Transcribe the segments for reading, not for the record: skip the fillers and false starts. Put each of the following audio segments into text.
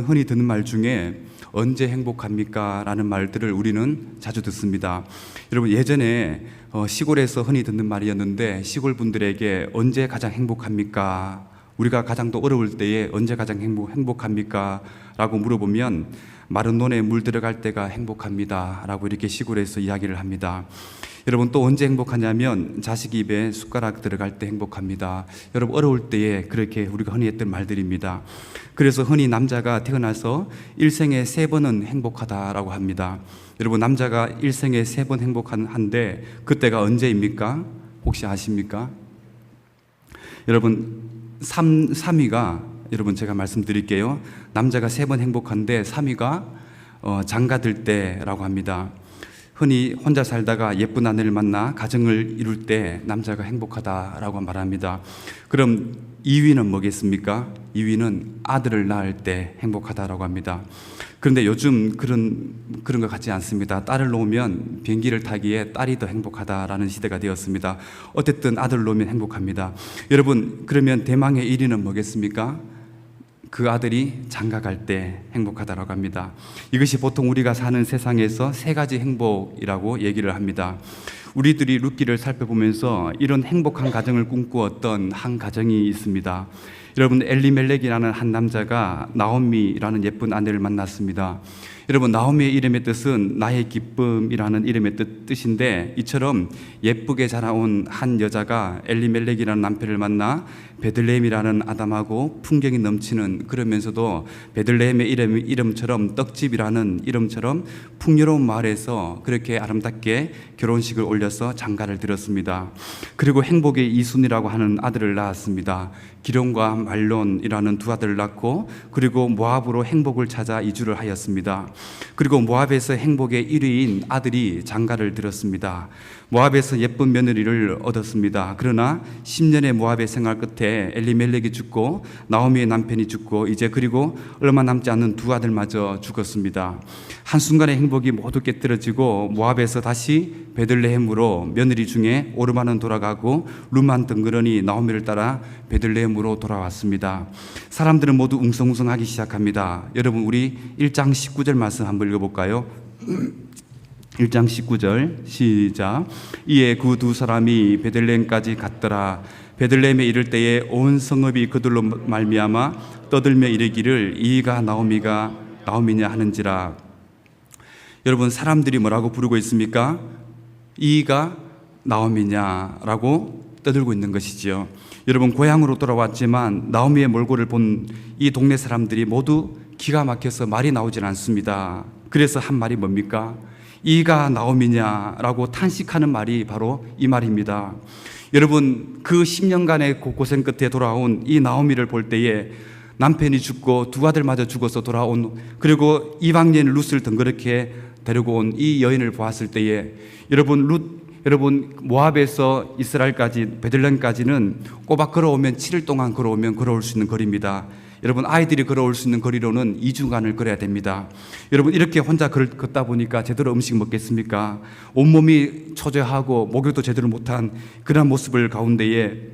흔히 듣는 말 중에 언제 행복합니까? 라는 말들을 우리는 자주 듣습니다. 여러분, 예전에 시골에서 흔히 듣는 말이었는데, 시골 분들에게 언제 가장 행복합니까? 우리가 가장 또 어려울 때에 언제 가장 행복합니까? 라고 물어보면 마른 논에 물 들어갈 때가 행복합니다 라고 이렇게 시골에서 이야기를 합니다. 여러분, 또 언제 행복하냐면 자식 입에 숟가락 들어갈 때 행복합니다. 여러분, 어려울 때에 그렇게 우리가 흔히 했던 말들입니다. 그래서 흔히 남자가 태어나서 일생에 3번은 행복하다라고 합니다. 여러분, 남자가 일생에 3번 행복한데 그때가 언제입니까? 혹시 아십니까? 여러분, 3위가 여러분 제가 말씀드릴게요. 남자가 3번 행복한데 3위가 장가들 때라고 합니다. 흔히 혼자 살다가 예쁜 아내를 만나 가정을 이룰 때 남자가 행복하다라고 말합니다. 그럼 2위는 뭐겠습니까? 2위는 아들을 낳을 때 행복하다라고 합니다. 그런데 요즘 그런 것 같지 않습니다. 딸을 놓으면 비행기를 타기에 딸이 더 행복하다라는 시대가 되었습니다. 어쨌든 아들을 놓으면 행복합니다. 여러분, 그러면 대망의 1위는 뭐겠습니까? 그 아들이 장가 갈 때 행복하다라고 합니다. 이것이 보통 우리가 사는 세상에서 3가지 행복이라고 얘기를 합니다. 우리들이 룻기를 살펴보면서 이런 행복한 가정을 꿈꾸었던 한 가정이 있습니다. 여러분, 엘리멜렉이라는 한 남자가 나오미라는 예쁜 아내를 만났습니다. 여러분, 나오미의 이름의 뜻은 나의 기쁨이라는 이름의 뜻인데, 이처럼 예쁘게 자라온 한 여자가 엘리멜렉이라는 남편을 만나 베들레헴이라는 아담하고 풍경이 넘치는, 그러면서도 베들레헴의 이름처럼 떡집이라는 이름처럼 풍요로운 마을에서 그렇게 아름답게 결혼식을 올려서 장가를 들었습니다. 그리고 행복의 이순이라고 하는 아들을 낳았습니다. 기론과 말론이라는 2 아들을 낳고, 그리고 모압으로 행복을 찾아 이주를 하였습니다. 그리고 모압에서 행복의 1위인 아들이 장가를 들었습니다. 모압에서 예쁜 며느리를 얻었습니다. 그러나 10년의 모압의 생활 끝에 엘리멜렉이 죽고 나오미의 남편이 죽고 이제 그리고 얼마 남지 않는 2 아들마저 죽었습니다. 한순간의 행복이 모두 깨뜨려지고 모압에서 다시 베들레헴으로 며느리 중에 오르마는 돌아가고 룻만 덩그러니 나오미를 따라 베들레헴으로 돌아왔습니다. 사람들은 모두 웅성웅성하기 시작합니다. 여러분, 우리 1장 19절 말씀 한번 읽어볼까요? 1장 19절 시작. 이에 그 2 사람이 베들레헴까지 갔더라. 베들레헴에 이를 때에 온 성읍이 그들로 말미암아 떠들며 이르기를 이가 나오미냐 하는지라. 여러분, 사람들이 뭐라고 부르고 있습니까? 이가 나오미냐라고 떠들고 있는 것이지요. 여러분, 고향으로 돌아왔지만 나오미의 몰골을 본 이 동네 사람들이 모두 기가 막혀서 말이 나오질 않습니다. 그래서 한 말이 뭡니까? 이가 나오미냐라고 탄식하는 말이 바로 이 말입니다. 여러분, 그 10년간의 고생 끝에 돌아온 이 나오미를 볼 때에 남편이 죽고 2 아들마저 죽어서 돌아온, 그리고 이방 여인 룻을 덩그렇게 데리고 온 이 여인을 보았을 때에 여러분, 모압에서 이스라엘까지 베들레헴까지는 꼬박 걸어오면 7일 동안 걸어올 수 있는 거리입니다. 여러분, 아이들이 걸어올 수 있는 거리로는 2주간을 걸어야 됩니다. 여러분, 이렇게 혼자 걷다 보니까 제대로 음식 먹겠습니까? 온몸이 초조하고 목욕도 제대로 못한 그런 모습을 가운데에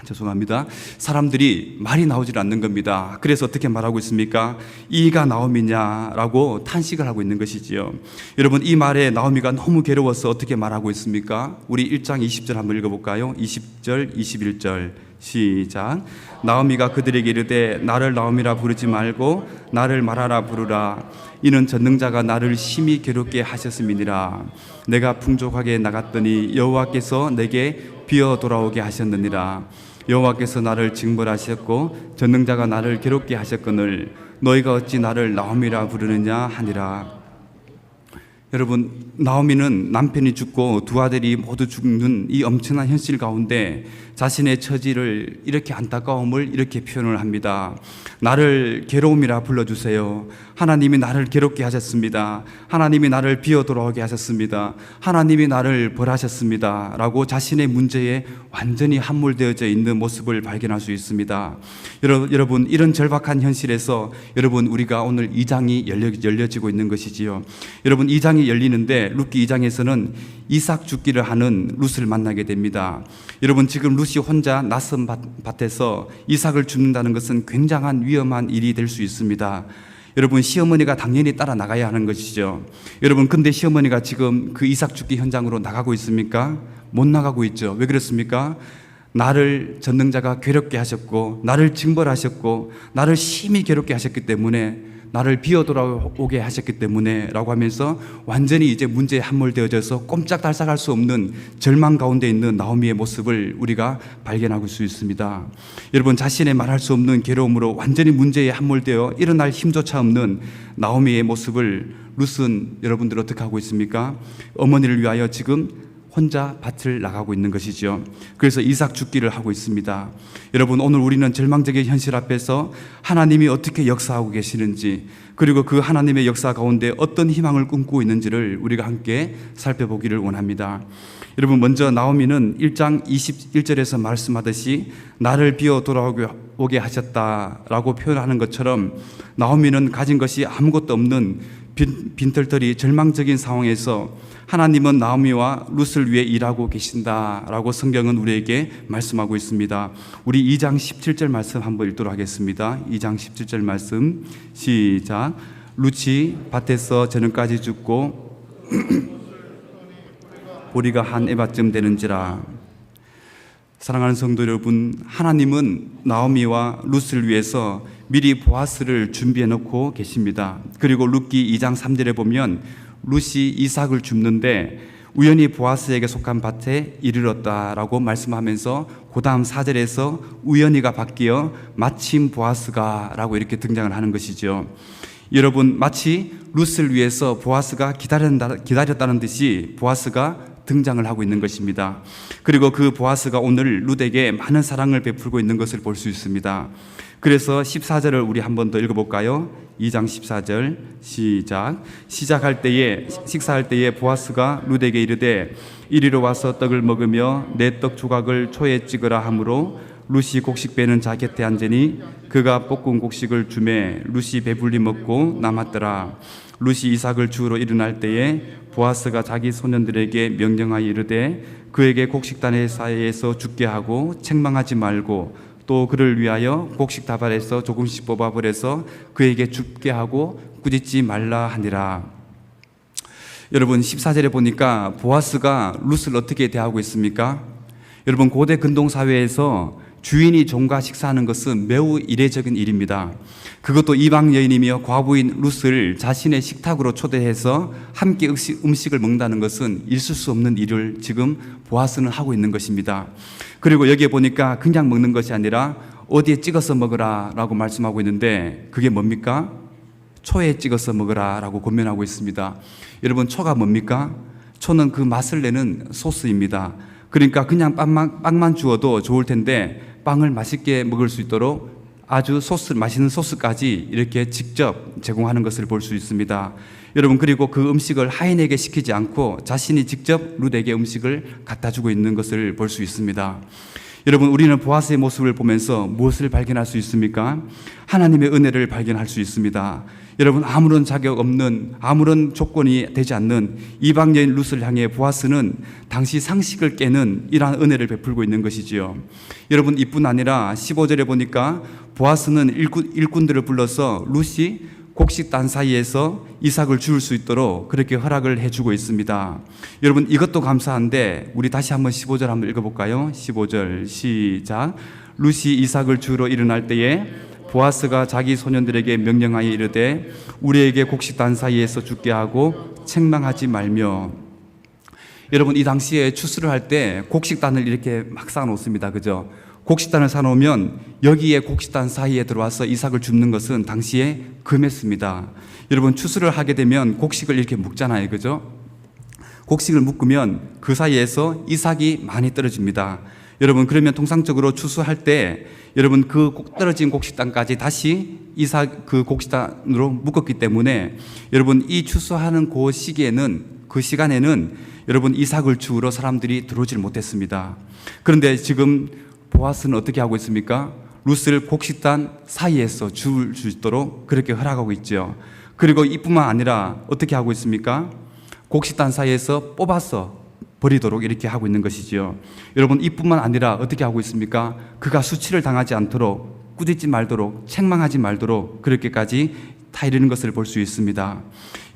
죄송합니다. 사람들이 말이 나오질 않는 겁니다. 그래서 어떻게 말하고 있습니까? 이가 나오미냐라고 탄식을 하고 있는 것이지요. 여러분, 이 말에 나오미가 너무 괴로워서 어떻게 말하고 있습니까? 우리 1장 20절 한번 읽어볼까요? 20절, 21절 시작. 나오미가 그들에게 이르되 나를 나오미라 부르지 말고 나를 마라라 부르라. 이는 전능자가 나를 심히 괴롭게 하셨음이니라. 내가 풍족하게 나갔더니 여호와께서 내게 비어 돌아오게 하셨느니라. 여호와께서 나를 징벌하셨고 전능자가 나를 괴롭게 하셨거늘 너희가 어찌 나를 나오미라 부르느냐 하니라. 여러분, 나오미는 남편이 죽고 2 아들이 모두 죽는 이 엄청난 현실 가운데 자신의 처지를 이렇게 안타까움을 이렇게 표현을 합니다. 나를 괴로움이라 불러주세요. 하나님이 나를 괴롭게 하셨습니다. 하나님이 나를 비어 돌아오게 하셨습니다. 하나님이 나를 벌하셨습니다 라고 자신의 문제에 완전히 함몰되어져 있는 모습을 발견할 수 있습니다. 여러분, 이런 절박한 현실에서 여러분, 우리가 오늘 2장이 열려지고 있는 것이지요. 여러분, 2장이 열리는데 룻기 2장에서는 이삭 죽기를 하는 룻을 만나게 됩니다. 여러분, 지금 룻이 혼자 낯선 밭에서 이삭을 줍는다는 것은 굉장한 위험한 일이 될 수 있습니다. 여러분, 시어머니가 당연히 따라 나가야 하는 것이죠. 여러분, 근데 시어머니가 지금 그 이삭 죽기 현장으로 나가고 있습니까? 못 나가고 있죠. 왜 그렇습니까? 나를 전능자가 괴롭게 하셨고, 나를 징벌하셨고, 나를 심히 괴롭게 하셨기 때문에, 나를 비어 돌아오게 하셨기 때문에 라고 하면서 완전히 이제 문제에 함몰되어져서 꼼짝달싹할 수 없는 절망 가운데 있는 나오미의 모습을 우리가 발견할 수 있습니다. 여러분, 자신의 말할 수 없는 괴로움으로 완전히 문제에 함몰되어 일어날 힘조차 없는 나오미의 모습을 룻은 여러분들 어떻게 하고 있습니까? 어머니를 위하여 지금 혼자 밭을 나가고 있는 것이죠. 그래서 이삭 죽기를 하고 있습니다. 여러분, 오늘 우리는 절망적인 현실 앞에서 하나님이 어떻게 역사하고 계시는지, 그리고 그 하나님의 역사 가운데 어떤 희망을 꿈꾸고 있는지를 우리가 함께 살펴보기를 원합니다. 여러분, 먼저 나오미는 1장 21절에서 말씀하듯이 나를 비어 돌아오게 하셨다라고 표현하는 것처럼 나오미는 가진 것이 아무것도 없는 빈털터리 절망적인 상황에서 하나님은 나오미와 룻을 위해 일하고 계신다라고 성경은 우리에게 말씀하고 있습니다. 우리 2장 17절 말씀 한번 읽도록 하겠습니다. 2장 17절 말씀 시작. 룻이 밭에서 저녁까지 죽고 보리가 한 에바쯤 되는지라. 사랑하는 성도 여러분, 하나님은 나오미와 룻을 위해서 미리 보아스를 준비해 놓고 계십니다. 그리고 룻기 2장 3절에 보면 룻이 이삭을 줍는데 우연히 보아스에게 속한 밭에 이르렀다라고 말씀하면서 그 다음 4절에서 우연히가 바뀌어 마침 보아스가 라고 이렇게 등장을 하는 것이죠. 여러분, 마치 룻을 위해서 보아스가 기다렸다는 듯이 보아스가 등장을 하고 있는 것입니다. 그리고 그 보아스가 오늘 룻에게 많은 사랑을 베풀고 있는 것을 볼 수 있습니다. 그래서 14절을 우리 한 번 더 읽어볼까요? 2장 14절 시작. 식사할 때에 보아스가 룻에게 이르되 이리로 와서 떡을 먹으며 내 떡 조각을 초에 찍으라 하므로 룻이 곡식 베는 자 곁에 앉으니 그가 볶은 곡식을 주매 룻이 배불리 먹고 남았더라. 룻이 이삭을 주우러 일어날 때에 보아스가 자기 소년들에게 명령하여 이르되 그에게 곡식단의 사이에서 죽게 하고 책망하지 말고 또 그를 위하여 곡식 다발에서 조금씩 뽑아버려서 그에게 죽게 하고 꾸짖지 말라 하니라. 여러분, 14절에 보니까 보아스가 룻을 어떻게 대하고 있습니까? 여러분, 고대 근동사회에서 주인이 종과 식사하는 것은 매우 이례적인 일입니다. 그것도 이방 여인이며 과부인 룻을 자신의 식탁으로 초대해서 함께 음식을 먹는다는 것은 있을 수 없는 일을 지금 보아스는 하고 있는 것입니다. 그리고 여기에 보니까 그냥 먹는 것이 아니라 어디에 찍어서 먹으라 라고 말씀하고 있는데 그게 뭡니까? 초에 찍어서 먹으라 라고 권면하고 있습니다. 여러분, 초가 뭡니까? 초는 그 맛을 내는 소스입니다. 그러니까 그냥 빵만 주어도 좋을 텐데 빵을 맛있게 먹을 수 있도록 아주 맛있는 소스까지 이렇게 직접 제공하는 것을 볼 수 있습니다. 여러분, 그리고 그 음식을 하인에게 시키지 않고 자신이 직접 룻에게 음식을 갖다 주고 있는 것을 볼 수 있습니다. 여러분, 우리는 보아스의 모습을 보면서 무엇을 발견할 수 있습니까? 하나님의 은혜를 발견할 수 있습니다. 여러분, 아무런 자격 없는, 아무런 조건이 되지 않는 이방 여인 룻을 향해 보아스는 당시 상식을 깨는 이러한 은혜를 베풀고 있는 것이지요. 여러분, 이뿐 아니라 15절에 보니까 보아스는 일꾼들을 불러서 룻이 곡식단 사이에서 이삭을 주울 수 있도록 그렇게 허락을 해주고 있습니다. 여러분, 이것도 감사한데 우리 다시 한번 15절 한번 읽어볼까요? 15절 시작. 룻이 이삭을 주우러 일어날 때에 보아스가 자기 소년들에게 명령하여 이르되 우리에게 곡식단 사이에서 죽게 하고 책망하지 말며. 여러분, 이 당시에 추수를 할 때 곡식단을 이렇게 막 쌓아놓습니다. 그죠? 곡식단을 사놓으면 여기에 곡식단 사이에 들어와서 이삭을 줍는 것은 당시에 금했습니다. 여러분, 추수를 하게 되면 곡식을 이렇게 묶잖아요. 그죠? 곡식을 묶으면 그 사이에서 이삭이 많이 떨어집니다. 여러분, 그러면 통상적으로 추수할 때 여러분 그 떨어진 곡식단까지 다시 이삭 그 곡식단으로 묶었기 때문에 여러분 이 추수하는 그 시기에는 그 시간에는 여러분 이삭을 주우러 사람들이 들어오질 못했습니다. 그런데 지금 보아스는 어떻게 하고 있습니까? 룻을 곡식단 사이에서 주울 수 있도록 그렇게 허락하고 있죠. 그리고 이뿐만 아니라 어떻게 하고 있습니까? 곡식단 사이에서 뽑아서 버리도록 이렇게 하고 있는 것이지요. 여러분, 이뿐만 아니라 어떻게 하고 있습니까? 그가 수치를 당하지 않도록, 꾸짖지 말도록, 책망하지 말도록 그렇게까지 다 이르는 것을 볼 수 있습니다.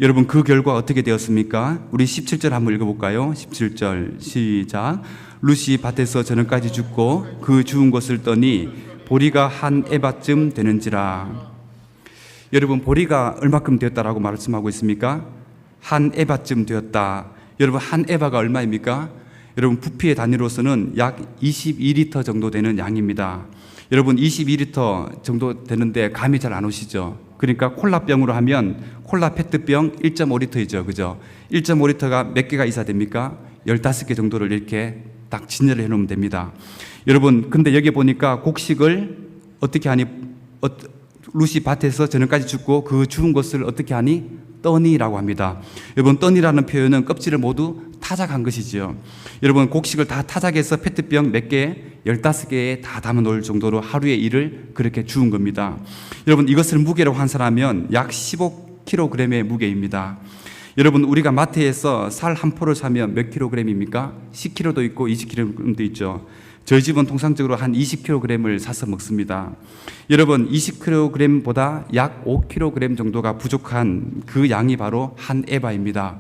여러분, 그 결과 어떻게 되었습니까? 우리 17절 한번 읽어볼까요? 17절 시작. 룻이 밭에서 저녁까지 죽고 그 죽은 것을 떠니 보리가 한 에바쯤 되는지라. 여러분, 보리가 얼마큼 되었다라고 말씀하고 있습니까? 한 에바쯤 되었다. 여러분, 한 에바가 얼마입니까? 여러분, 부피의 단위로서는 약 22리터 정도 되는 양입니다. 여러분, 22리터 정도 되는데 감이 잘 안 오시죠? 그러니까 콜라병으로 하면 콜라 페트병 1.5리터이죠. 그죠? 1.5리터가 몇 개가 있어야 됩니까? 15개 정도를 이렇게 딱 진열을 해놓으면 됩니다. 여러분, 근데 여기 보니까 곡식을 어떻게 하니? 룻이 밭에서 저녁까지 죽고 그 죽은 것을 어떻게 하니? 떠니라고 합니다. 여러분, 떠니라는 표현은 껍질을 모두 타작한 것이지요. 여러분, 곡식을 다 타작해서 페트병 몇 개, 15개에 다 담아 놓을 정도로 하루의 일을 그렇게 주운 겁니다. 여러분, 이것을 무게로 환산하면 약 15kg의 무게입니다. 여러분, 우리가 마트에서 살 한 포를 사면 몇 킬로그램입니까? 10kg도 있고 20kg도 있죠. 저희 집은 통상적으로 한 20kg을 사서 먹습니다. 여러분, 20kg보다 약 5kg 정도가 부족한 그 양이 바로 한 에바입니다.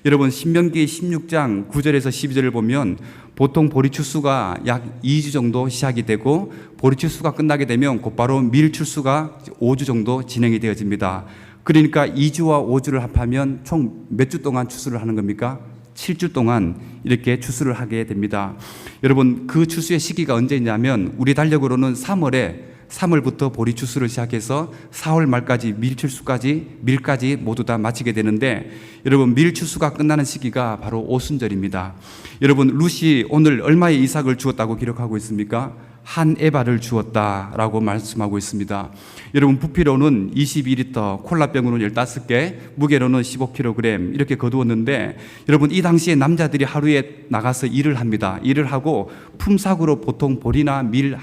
여러분, 신명기 16장 9절에서 12절을 보면 보통 보리 추수가 약 2주 정도 시작이 되고 보리 추수가 끝나게 되면 곧바로 밀 추수가 5주 정도 진행이 되어집니다. 그러니까 2주와 5주를 합하면 총 몇 주 동안 추수를 하는 겁니까? 7주 동안 이렇게 추수를 하게 됩니다. 여러분, 그 추수의 시기가 언제냐면 우리 달력으로는 3월부터 보리 추수를 시작해서 4월 말까지 밀까지 모두 다 마치게 되는데, 여러분, 밀 추수가 끝나는 시기가 바로 오순절입니다. 여러분, 룻이 오늘 얼마의 이삭을 주었다고 기록하고 있습니까? 한 에바를 주었다라고 말씀하고 있습니다. 여러분, 부피로는 22리터, 콜라병으로는 15개, 무게로는 15kg 이렇게 거두었는데, 여러분, 이 당시에 남자들이 하루에 나가서 일을 합니다. 일을 하고 품삯으로 보통 보리나 밀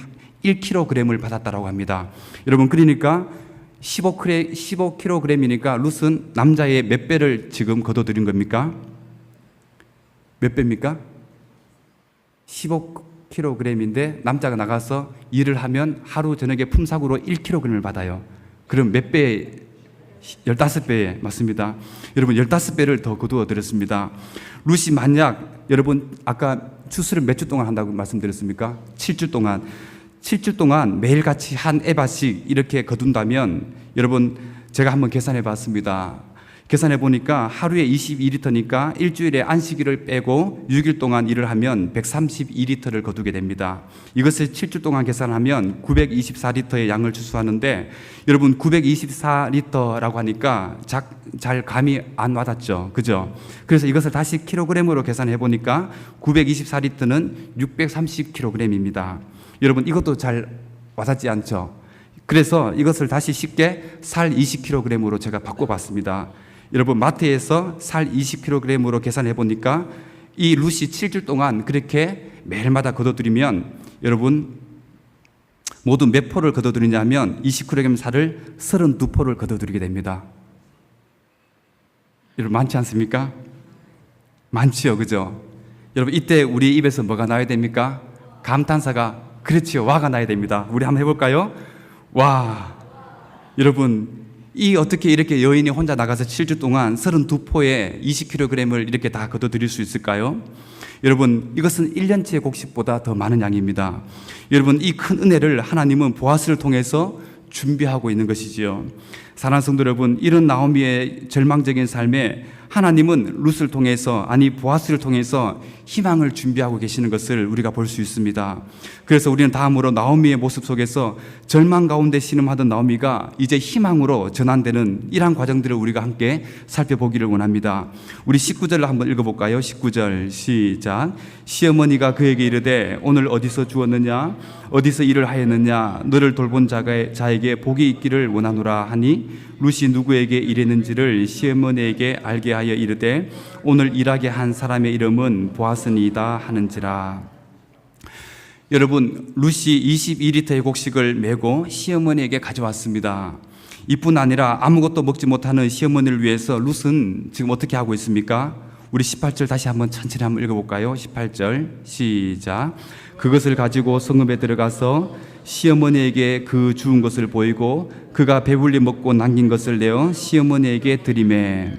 1kg을 받았다라고 합니다. 여러분, 그러니까 15kg이니까 룻은 남자의 몇 배를 지금 거둬들인 겁니까? 몇 배입니까? 15kg인데 남자가 나가서 일을 하면 하루 저녁에 품삯으로 1kg을 받아요. 그럼 몇 배? 15배 맞습니다. 여러분, 15배를 더 거두어 드렸습니다. 룻이 만약, 여러분, 아까 추수를 몇 주 동안 한다고 말씀드렸습니까? 7주 동안. 7주 동안 매일같이 한 에바씩 이렇게 거둔다면, 여러분, 제가 한번 계산해 봤습니다. 계산해 보니까 하루에 22리터니까 일주일에 안식일을 빼고 6일 동안 일을 하면 132리터를 거두게 됩니다. 이것을 7주 동안 계산하면 924리터의 양을 추수하는데, 여러분, 924리터라고 하니까 잘 감이 안 와닿죠. 그죠? 그래서 이것을 다시 킬로그램으로 계산해 보니까 924리터는 630kg입니다. 여러분, 이것도 잘 와닿지 않죠? 그래서 이것을 다시 쉽게 살 20kg으로 제가 바꿔봤습니다. 여러분, 마트에서 살 20kg으로 계산해 보니까 이 룻이 7주 동안 그렇게 매일마다 거둬들이면, 여러분, 모두 몇 포를 거둬들이냐면 20kg 살을 32포를 거둬들이게 됩니다. 여러분, 많지 않습니까? 많지요, 그죠? 여러분, 이때 우리 입에서 뭐가 나야 됩니까? 감탄사가, 그렇지요, 와가 나야 됩니다. 우리 한번 해볼까요? 와. 여러분, 어떻게 이렇게 여인이 혼자 나가서 7주 동안 32포에 20kg을 이렇게 다 거둬들일 수 있을까요? 여러분, 이것은 1년치의 곡식보다 더 많은 양입니다. 여러분, 이 큰 은혜를 하나님은 보아스를 통해서 준비하고 있는 것이지요. 사랑하는 성도 여러분, 이런 나오미의 절망적인 삶에 하나님은 룻을 통해서, 아니 보아스를 통해서 희망을 준비하고 계시는 것을 우리가 볼 수 있습니다. 그래서 우리는 다음으로 나오미의 모습 속에서 절망 가운데 신음하던 나오미가 이제 희망으로 전환되는 이러한 과정들을 우리가 함께 살펴보기를 원합니다. 우리 19절을 한번 읽어볼까요? 19절 시작. 시어머니가 그에게 이르되 오늘 어디서 주었느냐? 어디서 일을 하였느냐? 너를 돌본 자에게 복이 있기를 원하노라 하니, 룻이 누구에게 일했는지를 시어머니에게 알게 하여 이르되 오늘 일하게 한 사람의 이름은 보아스니이다 하는지라. 여러분, 룻이 22리터의 곡식을 메고 시어머니에게 가져왔습니다. 이뿐 아니라 아무것도 먹지 못하는 시어머니를 위해서 룻은 지금 어떻게 하고 있습니까? 우리 18절 다시 한번 천천히 한번 읽어볼까요? 18절 시작. 그것을 가지고 성읍에 들어가서 시어머니에게 그 주운 것을 보이고 그가 배불리 먹고 남긴 것을 내어 시어머니에게 드리매.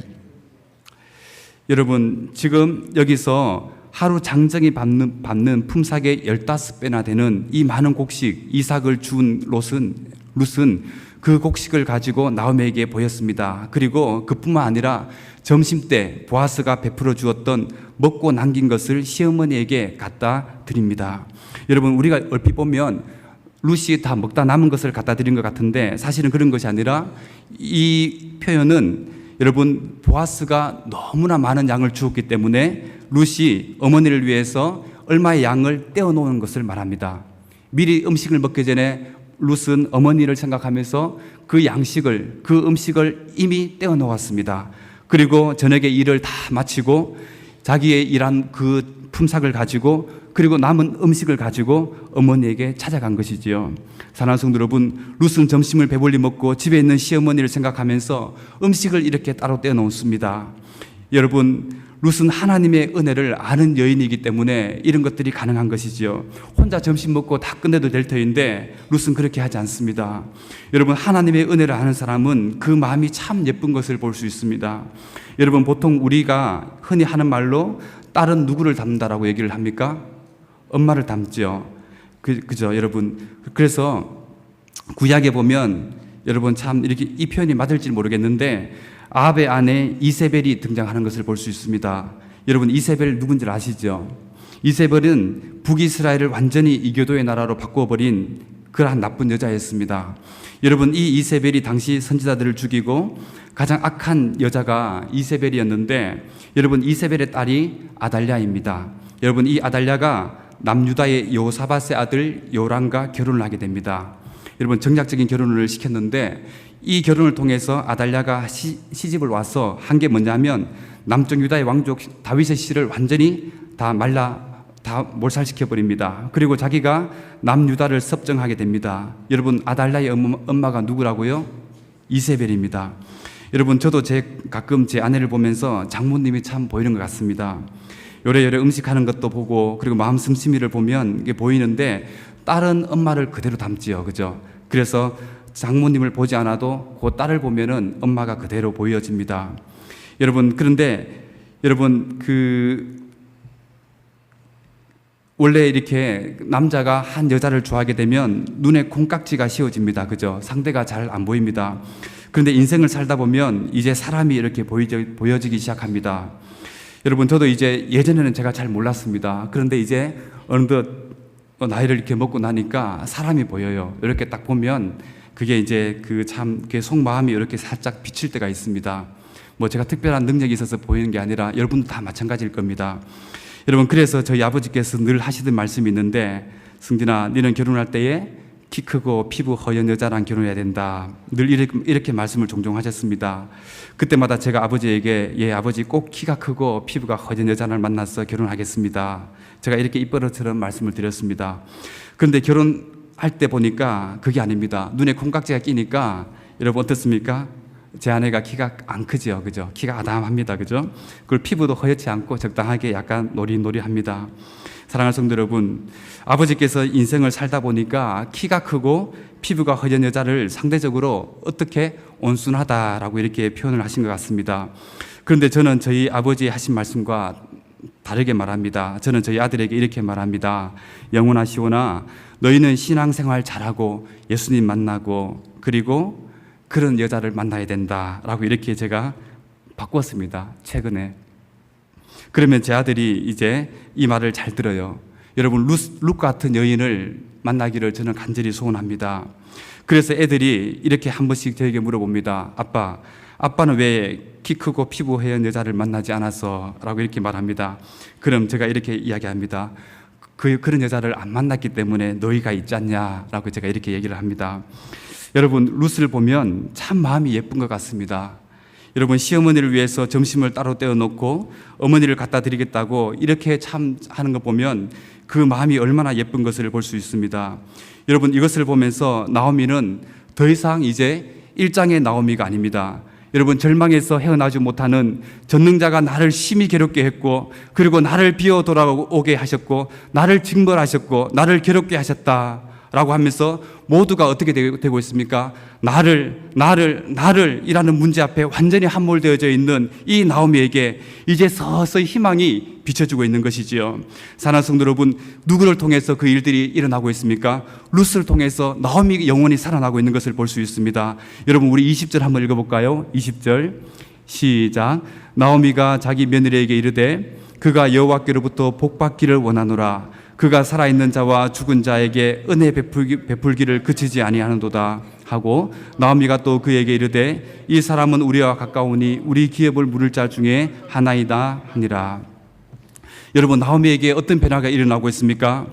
여러분, 지금 여기서 하루 장정이 받는 품삯의 15배나 되는 이 많은 곡식, 이삭을 주운 룻은 그 곡식을 가지고 나오미에게 보였습니다. 그리고 그뿐만 아니라 점심때 보아스가 베풀어 주었던 먹고 남긴 것을 시어머니에게 갖다 드립니다. 여러분, 우리가 얼핏 보면 룻이 다 먹다 남은 것을 갖다 드린 것 같은데 사실은 그런 것이 아니라 이 표현은 여러분, 보아스가 너무나 많은 양을 주었기 때문에 룻이 어머니를 위해서 얼마의 양을 떼어놓은 것을 말합니다. 미리 음식을 먹기 전에 룻은 어머니를 생각하면서 그 양식을, 그 음식을 이미 떼어놓았습니다. 그리고 저녁에 일을 다 마치고 자기의 일한 그 품삯을 가지고 그리고 남은 음식을 가지고 어머니에게 찾아간 것이지요. 사랑하는 성도 여러분, 룻은 점심을 배불리 먹고 집에 있는 시어머니를 생각하면서 음식을 이렇게 따로 떼어놓습니다. 여러분, 룻은 하나님의 은혜를 아는 여인이기 때문에 이런 것들이 가능한 것이지요. 혼자 점심 먹고 다 끝내도 될 터인데 룻은 그렇게 하지 않습니다. 여러분, 하나님의 은혜를 아는 사람은 그 마음이 참 예쁜 것을 볼 수 있습니다. 여러분, 보통 우리가 흔히 하는 말로 딸은 누구를 닮는다라고 얘기를 합니까? 엄마를 닮죠. 그죠, 여러분. 그래서 구약에 보면 여러분 참 이렇게 이 표현이 맞을지 모르겠는데 아합의 아내 이세벨이 등장하는 것을 볼 수 있습니다. 여러분, 이세벨 누군지 아시죠? 이세벨은 북이스라엘을 완전히 이교도의 나라로 바꿔버린 그러한 나쁜 여자였습니다. 여러분, 이 이세벨이 당시 선지자들을 죽이고 가장 악한 여자가 이세벨이었는데 여러분, 이세벨의 딸이 아달랴입니다. 여러분, 이 아달랴가 남유다의 여호사밧의 아들 요람과 결혼을 하게 됩니다. 여러분, 정략적인 결혼을 시켰는데 이 결혼을 통해서 아달랴가 시집을 와서 한 게 뭐냐면 남쪽 유다의 왕족 다윗의 씨를 완전히 다 몰살시켜 버립니다. 그리고 자기가 남유다를 섭정하게 됩니다. 여러분, 아달랴의 엄마가 누구라고요? 이세벨입니다. 여러분, 저도 가끔 제 아내를 보면서 장모님이 참 보이는 것 같습니다. 요래요래 음식하는 것도 보고 그리고 마음 씀씀이를 보면 이게 보이는데 딸은 엄마를 그대로 닮지요. 그죠? 그래서 장모님을 보지 않아도 그 딸을 보면은 엄마가 그대로 보여집니다. 여러분, 그런데 여러분, 원래 이렇게 남자가 한 여자를 좋아하게 되면 눈에 콩깍지가 씌워집니다. 그죠? 상대가 잘 안 보입니다. 그런데 인생을 살다 보면 이제 사람이 이렇게 보여지기 시작합니다. 여러분, 저도 이제 예전에는 제가 잘 몰랐습니다. 그런데 이제 어느덧 나이를 이렇게 먹고 나니까 사람이 보여요. 이렇게 딱 보면 그게 이제 속마음이 이렇게 살짝 비칠 때가 있습니다. 뭐 제가 특별한 능력이 있어서 보이는 게 아니라 여러분도 다 마찬가지일 겁니다. 여러분, 그래서 저희 아버지께서 늘 하시던 말씀이 있는데, 승진아, 너는 결혼할 때에 키 크고 피부 허연 여자랑 결혼해야 된다. 늘 이렇게 말씀을 종종 하셨습니다. 그때마다 제가 아버지에게 예, 아버지 꼭 키가 크고 피부가 허연 여자를 만나서 결혼하겠습니다. 제가 이렇게 입버릇처럼 말씀을 드렸습니다. 그런데 결혼할 때 보니까 그게 아닙니다. 눈에 콩깍지가 끼니까 여러분 어떻습니까? 제 아내가 키가 안 크죠, 그죠? 키가 아담합니다, 그죠? 그리고 피부도 허옇지 않고 적당하게 약간 노리노리합니다. 사랑하는 성도 여러분, 아버지께서 인생을 살다 보니까 키가 크고 피부가 허연 여자를 상대적으로 어떻게 온순하다라고 이렇게 표현을 하신 것 같습니다. 그런데 저는 저희 아버지 하신 말씀과 다르게 말합니다. 저는 저희 아들에게 이렇게 말합니다. 영훈아, 시온아, 너희는 신앙생활 잘하고 예수님 만나고 그리고 그런 여자를 만나야 된다라고 이렇게 제가 바꿨습니다, 최근에. 그러면 제 아들이 이제 이 말을 잘 들어요. 여러분, 룻 같은 여인을 만나기를 저는 간절히 소원합니다. 그래서 애들이 이렇게 한 번씩 저에게 물어봅니다. 아빠는 왜 키 크고 피부 하얀 여자를 만나지 않았어? 라고 이렇게 말합니다. 그럼 제가 이렇게 이야기합니다. 그런 여자를 안 만났기 때문에 너희가 있지 않냐? 라고 제가 이렇게 얘기를 합니다. 여러분, 룻을 보면 참 마음이 예쁜 것 같습니다. 여러분, 시어머니를 위해서 점심을 따로 떼어놓고 어머니를 갖다 드리겠다고 이렇게 참 하는 거 보면 그 마음이 얼마나 예쁜 것을 볼 수 있습니다. 여러분, 이것을 보면서 나오미는 더 이상 이제 1장의 나오미가 아닙니다. 여러분, 절망에서 헤어나지 못하는 전능자가 나를 심히 괴롭게 했고, 그리고 나를 비워 돌아오게 하셨고, 나를 징벌하셨고, 나를 괴롭게 하셨다라고 하면서 모두가 어떻게 되고 있습니까? 나를 이라는 문제 앞에 완전히 함몰되어져 있는 이 나오미에게 이제 서서히 희망이 비춰지고 있는 것이지요. 사랑하는 성도 여러분, 누구를 통해서 그 일들이 일어나고 있습니까? 룻을 통해서 나오미 영혼이 살아나고 있는 것을 볼 수 있습니다. 여러분, 우리 20절 한번 읽어볼까요? 20절 시작. 나오미가 자기 며느리에게 이르되 그가 여호와께로부터 복받기를 원하노라. 그가 살아있는 자와 죽은 자에게 은혜 베풀기를 그치지 아니하는도다 하고, 나오미가 또 그에게 이르되 이 사람은 우리와 가까우니 우리 기업을 물을 자 중에 하나이다 하니라. 여러분, 나오미에게 어떤 변화가 일어나고 있습니까?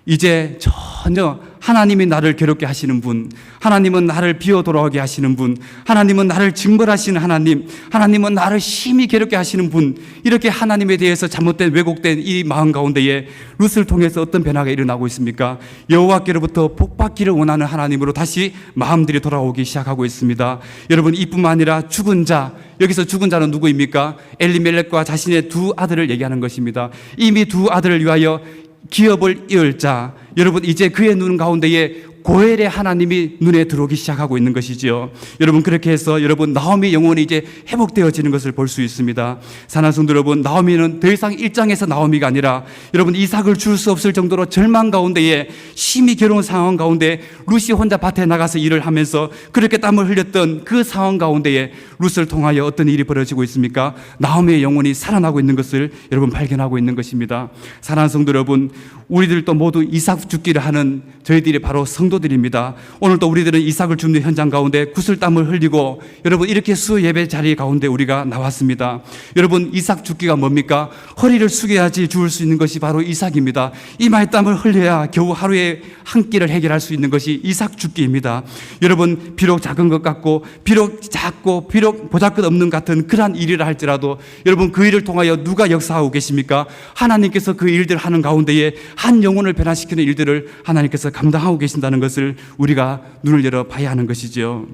이제 전혀 하나님이 나를 괴롭게 하시는 분, 하나님은 나를 비워 돌아오게 하시는 분, 하나님은 나를 징벌하시는 하나님, 하나님은 나를 심히 괴롭게 하시는 분, 이렇게 하나님에 대해서 잘못된 왜곡된 이 마음 가운데에 룻을 통해서 어떤 변화가 일어나고 있습니까? 여호와께로부터 복받기를 원하는 하나님으로 다시 마음들이 돌아오기 시작하고 있습니다. 여러분, 이뿐만 아니라 죽은 자, 여기서 죽은 자는 누구입니까? 엘리멜렉과 자신의 두 아들을 얘기하는 것입니다. 이미 두 아들을 위하여 기업을 이을 자, 여러분, 이제 그의 눈 가운데에 고엘의 하나님이 눈에 들어오기 시작하고 있는 것이지요. 여러분, 그렇게 해서 여러분 나오미 영혼이 이제 회복되어지는 것을 볼 수 있습니다. 사랑하는 성도 여러분, 나오미는 더 이상 일장에서 나오미가 아니라 여러분 이삭을 줄 수 없을 정도로 절망 가운데에 심히 괴로운 상황 가운데 룻이 혼자 밭에 나가서 일을 하면서 그렇게 땀을 흘렸던 그 상황 가운데에 룻을 통하여 어떤 일이 벌어지고 있습니까? 나오미의 영혼이 살아나고 있는 것을 여러분 발견하고 있는 것입니다. 사랑하는 성도 여러분, 우리들도 모두 이삭 죽기를 하는 저희들이 바로 성도들입니다. 오늘도 우리들은 이삭을 줍는 현장 가운데 구슬땀을 흘리고 여러분 이렇게 수 예배 자리 가운데 우리가 나왔습니다. 여러분, 이삭 죽기가 뭡니까? 허리를 숙여야지 죽을 수 있는 것이 바로 이삭입니다. 이마에 땀을 흘려야 겨우 하루에 한 끼를 해결할 수 있는 것이 이삭 죽기입니다. 여러분, 비록 작은 것 같고 비록 작고 비록 보잘것없는 같은 그러한 일이라 할지라도 여러분 그 일을 통하여 누가 역사하고 계십니까? 하나님께서 그 일들을 하는 가운데에 한 영혼을 변화시키는 일들을 하나님께서 감당하고 계신다는 것을 우리가 눈을 열어 봐야 하는 것이죠.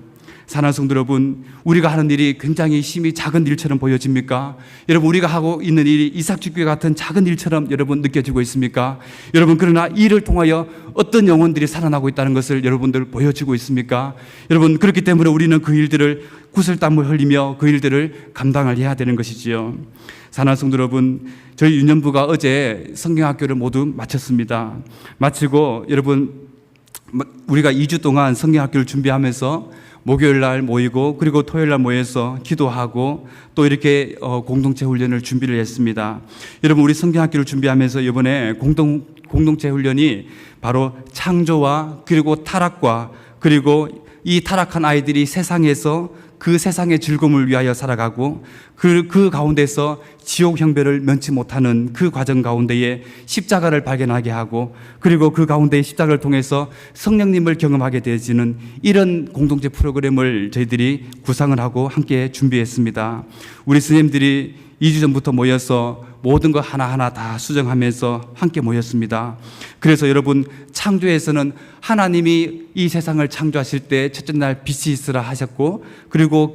사랑하는 성도 여러분, 우리가 하는 일이 굉장히 심히 작은 일처럼 보여집니까? 여러분, 우리가 하고 있는 일이 이삭 죽기 같은 작은 일처럼 여러분 느껴지고 있습니까? 여러분, 그러나 이를 통하여 어떤 영혼들이 살아나고 있다는 것을 여러분들 보여지고 있습니까? 여러분, 그렇기 때문에 우리는 그 일들을 구슬땀을 흘리며 그 일들을 감당을 해야 되는 것이지요. 사랑하는 성도 여러분, 저희 유년부가 어제 성경학교를 모두 마쳤습니다. 마치고 여러분, 우리가 2주 동안 성경학교를 준비하면서 목요일 날 모이고 그리고 토요일 날 모여서 기도하고 또 이렇게 공동체 훈련을 준비를 했습니다. 여러분, 우리 성경학교를 준비하면서 이번에 공동체 훈련이 바로 창조와 그리고 타락과 그리고 이 타락한 아이들이 세상에서 그 세상의 즐거움을 위하여 살아가고 그 가운데서 지옥 형벌을 면치 못하는 그 과정 가운데에 십자가를 발견하게 하고 그리고 그 가운데 십자가를 통해서 성령님을 경험하게 되어지는 이런 공동체 프로그램을 저희들이 구상을 하고 함께 준비했습니다. 우리 스님들이 2주 전부터 모여서 모든 것 하나하나 다 수정하면서 함께 모였습니다. 그래서 여러분, 창조에서는 하나님이 이 세상을 창조하실 때 첫째 날 빛이 있으라 하셨고 그리고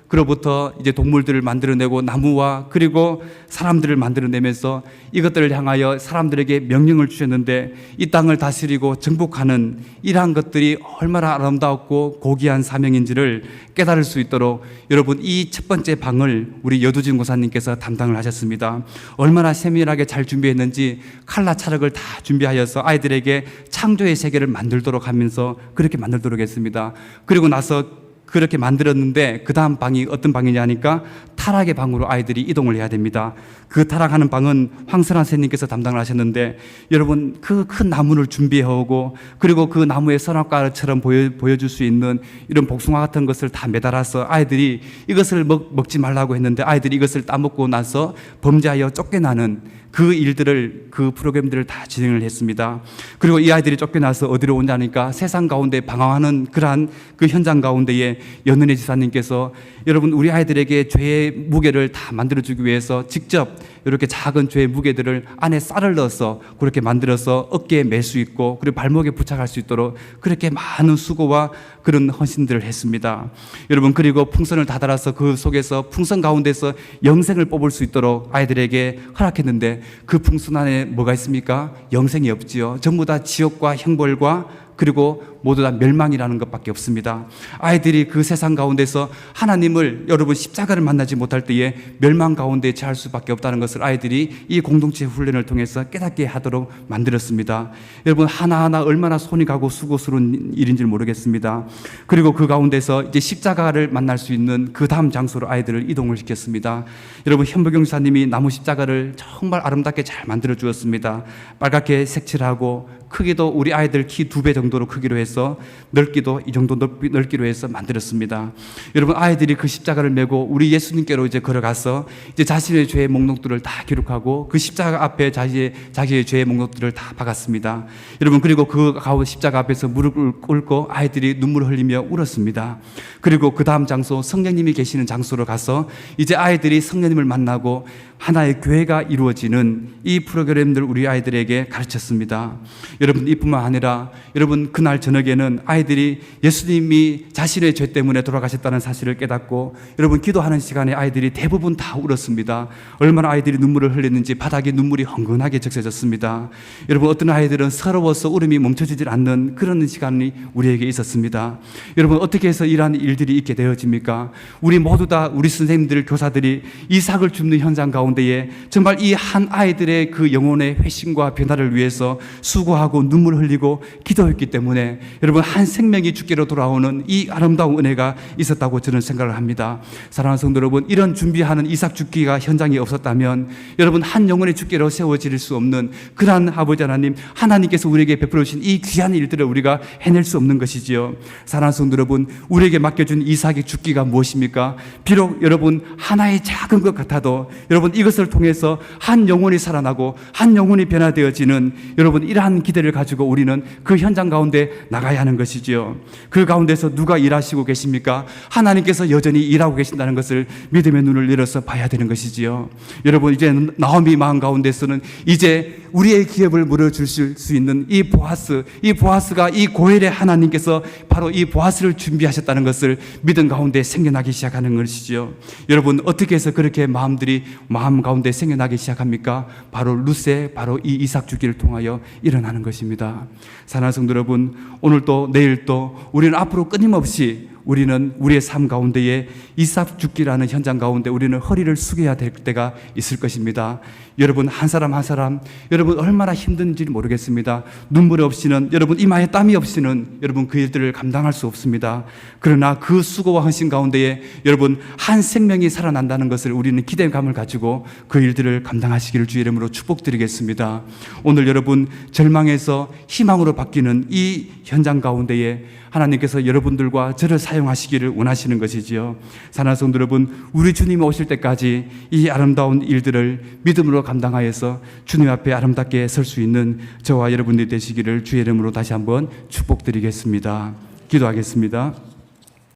그로부터 이제 동물들을 만들어내고 나무와 그리고 사람들을 만들어내면서 이것들을 향하여 사람들에게 명령을 주셨는데 이 땅을 다스리고 정복하는 이러한 것들이 얼마나 아름다웠고 고귀한 사명인지를 깨달을 수 있도록 여러분 이 첫 번째 방을 우리 여두진 고사님께서 담당을 하셨습니다. 얼마나 세밀하게 잘 준비했는지 칼라 찰흙을 다 준비하여서 아이들에게 창조의 세계를 만들도록 하면서 그렇게 만들도록 했습니다. 그리고 나서 그렇게 만들었는데 그 다음 방이 어떤 방이냐 하니까 타락의 방으로 아이들이 이동을 해야 됩니다. 그 타락하는 방은 황선한 선생님께서 담당을 하셨는데 여러분 그 큰 나무를 준비해오고 그리고 그 나무의 선악과처럼 보여줄 수 있는 이런 복숭아 같은 것을 다 매달아서 아이들이 이것을 먹지 말라고 했는데 아이들이 이것을 따먹고 나서 범죄하여 쫓겨나는 그 일들을 그 프로그램들을 다 진행을 했습니다. 그리고 이 아이들이 쫓겨나서 어디로 오냐니까 세상 가운데 방황하는 그러한 그 현장 가운데에 연은혜 지사님께서 여러분 우리 아이들에게 죄의 무게를 다 만들어주기 위해서 직접 이렇게 작은 죄의 무게들을 안에 쌀을 넣어서 그렇게 만들어서 어깨에 맬 수 있고 그리고 발목에 부착할 수 있도록 그렇게 많은 수고와 그런 헌신들을 했습니다. 여러분, 그리고 풍선을 다달아서 그 속에서 풍선 가운데서 영생을 뽑을 수 있도록 아이들에게 허락했는데 그 풍선 안에 뭐가 있습니까? 영생이 없지요. 전부 다 지옥과 형벌과 그리고 모두 다 멸망이라는 것밖에 없습니다. 아이들이 그 세상 가운데서 하나님을, 여러분, 십자가를 만나지 못할 때에 멸망 가운데 처할 수밖에 없다는 것을 아이들이 이 공동체 훈련을 통해서 깨닫게 하도록 만들었습니다. 여러분, 하나하나 얼마나 손이 가고 수고스러운 일인지 모르겠습니다. 그리고 그 가운데서 이제 십자가를 만날 수 있는 그 다음 장소로 아이들을 이동을 시켰습니다. 여러분, 현보경사님이 나무 십자가를 정말 아름답게 잘 만들어 주었습니다. 빨갛게 색칠하고 크기도 우리 아이들 키 2배 정도로 크기로 해서 넓기도 이 정도 넓기로 해서 만들었습니다. 여러분, 아이들이 그 십자가를 메고 우리 예수님께로 이제 걸어가서 이제 자신의 죄의 목록들을 다 기록하고 그 십자가 앞에 자기의 죄의 목록들을 다 박았습니다. 여러분, 그리고 그 가운데 십자가 앞에서 무릎을 꿇고 아이들이 눈물을 흘리며 울었습니다. 그리고 그 다음 장소, 성령님이 계시는 장소로 가서 이제 아이들이 성령님을 만나고 하나의 교회가 이루어지는 이 프로그램들 우리 아이들에게 가르쳤습니다. 여러분, 이뿐만 아니라 여러분, 그날 저녁에는 아이들이 예수님이 자신의 죄 때문에 돌아가셨다는 사실을 깨닫고 여러분, 기도하는 시간에 아이들이 대부분 다 울었습니다. 얼마나 아이들이 눈물을 흘렸는지 바닥에 눈물이 흥건하게 적셔졌습니다. 여러분, 어떤 아이들은 서러워서 울음이 멈춰지질 않는 그런 시간이 우리에게 있었습니다. 여러분, 어떻게 해서 이러한 일들이 있게 되어집니까? 우리 모두 다 우리 선생님들, 교사들이 이삭을 줍는 현장 가운데에 정말 이 한 아이들의 그 영혼의 회심과 변화를 위해서 수고하고 눈물 흘리고 기도했기 때문에 여러분, 한 생명이 주께로 돌아오는 이 아름다운 은혜가 있었다고 저는 생각을 합니다. 사랑하는 성도 여러분, 이런 준비하는 이삭 죽기가 현장에 없었다면 여러분, 한 영혼의 주께로 세워질 수 없는 그러한 아버지 하나님, 하나님께서 우리에게 베풀어 주신 이 귀한 일들을 우리가 해낼 수 없는 것이지요. 사랑하는 성도 여러분, 우리에게 맡겨준 이삭의 죽기가 무엇입니까? 비록 여러분 하나의 작은 것 같아도 여러분, 이것을 통해서 한 영혼이 살아나고 한 영혼이 변화되어지는 여러분, 이러한 기대를 가지고 우리는 그 현장 가운데 나가야 하는 것이지요. 그 가운데서 누가 일하시고 계십니까? 하나님께서 여전히 일하고 계신다는 것을 믿음의 눈을 열어서 봐야 되는 것이지요. 여러분, 이제 나오미 마음 가운데서는 이제 우리의 기업을 물어주실 수 있는 이 보아스가 이 고엘의 하나님께서 바로 이 보아스를 준비하셨다는 것을 믿음 가운데 생겨나기 시작하는 것이지요. 여러분, 어떻게 해서 그렇게 마음 가운데 생겨나기 시작합니까? 바로 루세, 바로 이 이삭 죽기를 통하여 일어나는 것입니다. 사랑하는 성도 여러분, 오늘도 내일도 우리는 앞으로 끊임없이 우리는 우리의 삶 가운데에 이삭 죽기라는 현장 가운데 우리는 허리를 숙여야 될 때가 있을 것입니다. 여러분, 한 사람 한 사람 여러분 얼마나 힘든지 모르겠습니다. 눈물 없이는, 여러분 이마에 땀이 없이는 여러분 그 일들을 감당할 수 없습니다. 그러나 그 수고와 헌신 가운데에 여러분 한 생명이 살아난다는 것을 우리는 기대감을 가지고 그 일들을 감당하시기를 주의 이름으로 축복드리겠습니다. 오늘 여러분 절망에서 희망으로 바뀌는 이 현장 가운데에 하나님께서 여러분들과 저를 사용하시기를 원하시는 것이지요. 사랑하는 성도 여러분, 우리 주님이 오실 때까지 이 아름다운 일들을 믿음으로 감당하여서 주님 앞에 아름답게 설 수 있는 저와 여러분들이 되시기를 주의 이름으로 다시 한번 축복드리겠습니다. 기도하겠습니다.